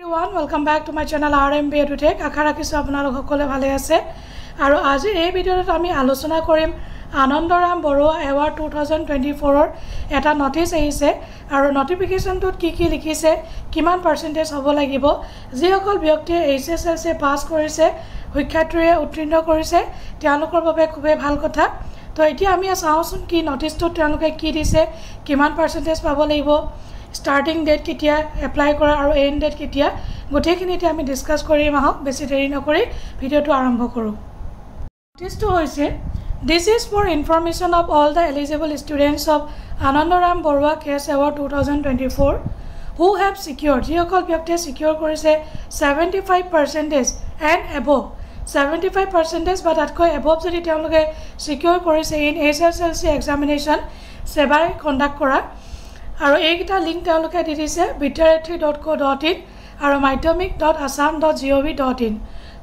Everyone, welcome back to my channel RMB EduTech. আশা ৰাখিছো আপোনালোক সকলে ভালে আছে আৰু আজি এই ভিডিঅ'ত আমি আলোচনা কৰিম আনন্দৰাম বৰুৱা এৱাৰ্ড 2024 ৰ এটা নোটিছ আহিছে আৰু নোটিফিকেশনটোত কি লিখিছে কিমান পাৰ্সেন্টেজ হ'ব লাগিব যিসকল ব্যক্তিয়ে HSLC পাস কৰিছে শিক্ষাৰ্থীয়ে উত্তীৰ্ণ কৰিছে তেওঁলোকৰ বাবে খুবেই ভাল কথা তো এতিয়া আমি চাওঁচোন কি নোটিছটো তেওঁলোকে কি দিছে কিমান পাৰ্সেন্টেজ পাব লাগিব starting date kitia apply kora aru end date kitia gotekhini te ami discuss korim ahok beshi deri nokori video to arambho koru notice to hoise this is for information of all the eligible students of Anandaram Borua Case Award 2024 who have secured jiyokol byakte secure korise 75% and above 75% but atkoi above jodi teoloke secure korise in SSLC examination sebai conduct kora আৰু এইটা link তেওঁলোকে দি দিছে biterethri.co.in আৰু madhyamik.assam.gov.in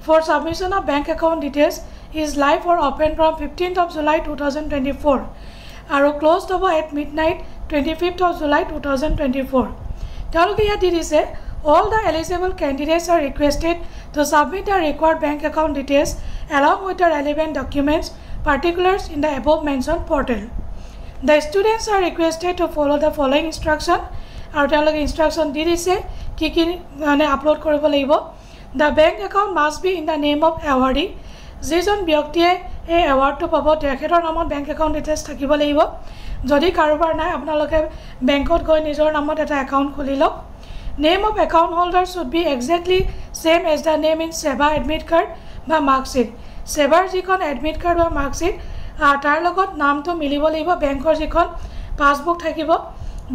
for submission of bank account details is live or open from 15th of July 2024 আৰু closed হ'ব at midnight 25th of July 2024 তেওঁলোকে ইয়াত দি দিছে all the eligible candidates are requested to submit the required bank account details along with the relevant documents particulars in the above mentioned portal. The students are requested to follow the following instruction aru telok instruction di dise ki mane upload koribo lagibo the bank account must be in the name of awardee jijon byaktiye ei award to pabo tekhetor namot bank account details thakibo lagibo jodi karobar nai apnaloke bankot goi nijor namot eta account khulilok name of account holder should be exactly same as the name in SEBA admit card ba mark sheet SEBA jikon admit card ba mark sheet তাৰ লগত নামটো মিলিব লাগিব বেংকৰ যিখন passbook থাকিব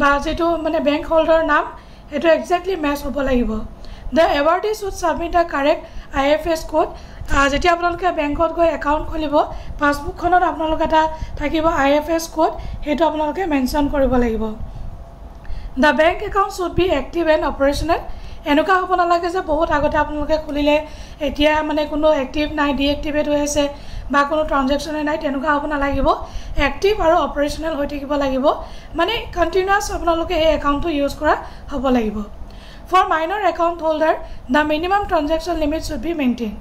বা যেটো মানে বেংক হোল্ডাৰ নাম এটো এক্স্যাক্টলি ম্যাচ হ'ব লাগিব the awardee should submit a correct IFS code যেতিয়া আপোনালোকে বেংকত গৈ একাউন্ট খুলিব পাসবুকখনত আপোনালোক এটা থাকিব IFS code হেটো আপোনালোকে মেনশন কৰিব লাগিব the bank account should be active and operational এনুকা হ'ব নালাগে যে বহুত আগতে আপোনালোকে খুলিলে এতিয়া মানে কোনো এক্টিভ নাই ডিএক্টিভেট হৈ আছে বা কোনো ট্ৰানজাকশন নাই তেনুকা হ'ব নালাগিব এক্টিভ আৰু অপাৰেশনাল হৈ থাকিব লাগিব মানে কন্টিনিউয়াস আপোনালোকে এই একাউন্টটো ইউজ কৰা হ'ব লাগিব for minor account holder the minimum transaction limit should be maintained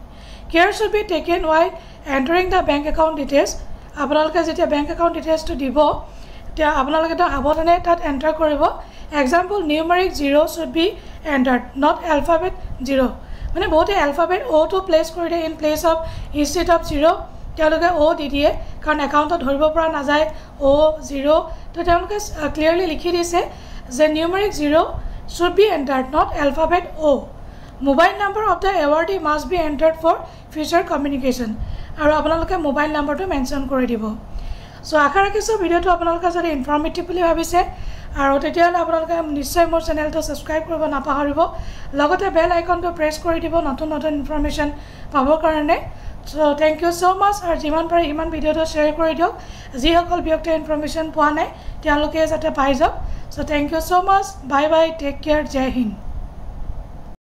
care should be taken while entering the bank account details আপোনালোকে যেতিয়া bank account details to দিব তে আপোনালোকে তো আবদনে তাত এন্টাৰ কৰিব example numeric 0 should be entered not alphabet 0 মানে বহুতে alphabet o to place কৰিলে in place of instead of 0 তেওঁলোকে o দি দিয়ে কাৰণ একাউন্টত ধৰিব পৰা না যায় o 0 তো তেওঁলোকে ক্লিয়াৰলি লিখি দিছে যে numeric 0 should be entered not alphabet o mobile number of the awardee must be entered for future communication আৰু আপোনালোকে মোবাইল নম্বৰটো মেনশন কৰি দিব সো আশা ৰাখিছো ভিডিওটো আপোনালোকে যদি ইনফৰমেটিভ বুলি ভাবিছে আৰু তেতিয়ালে আপোনালোকে নিশ্চয় মোৰ চেনেলটো সাবস্ক্ৰাইব কৰিব নাপাহৰিব লগতে বেল আইকনটো প্ৰেছ কৰি দিব নতুন ইনফৰমেশন পাবৰ কাৰণে সো থ্যাংক ইউ সো মাচ আৰু যিমান পাৰে ইমান ভিডিওটো শেয়াৰ কৰি দিওক যিসকল ব্যক্তিয়ে ইনফৰমেশন পোৱা নাই তেওঁলোকে যাতে পাই যাওক so thank you so much bye bye take care জয় হিন্দ